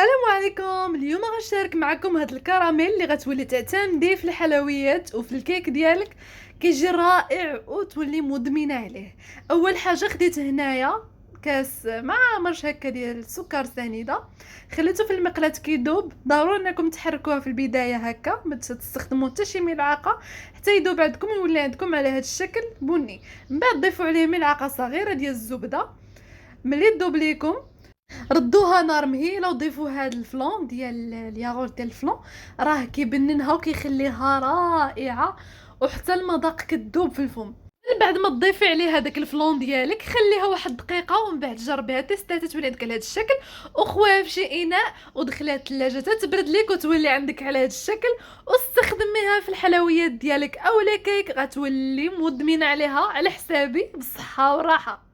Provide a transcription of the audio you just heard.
السلام عليكم. اليوم غنشارك معكم هاد الكراميل اللي غتولي تعتمدي في الحلويات وفي الكيك ديالك. كيجي رائع وتولي مدمنه عليه. اول حاجه خديت هنايا كاس مع مرش هكا ديال السكر سنيده، خليته في المقلاة كيدوب. ضروري انكم تحركوها في البدايه هكا، ما تستخدموا حتى شي ملعقه حتى يدوب عندكم ويولي عندكم على هذا الشكل بني. من بعد ضيفوا عليه ملعقه صغيره ديال الزبده. ملي تذوب ليكم ردوها نار مهيله وضيفوا هذا الفلون ديال الياغورت ديال الفلون، راه كيبننها وكيخليها رائعه وحتى المذاق كتذوب في الفم. من بعد ما تضيفي عليه هذاك الفلون ديالك خليها واحد دقيقه ومن بعد جربيها تيستاتها تولي عندك على هذا الشكل، وخويها في شي اناء ودخليها الثلاجه تتبرد ليك وتولي عندك على هذا الشكل. واستخدميها في الحلويات ديالك او لي كيك، غتولي مدمنه عليها على حسابي بالصحه والراحه.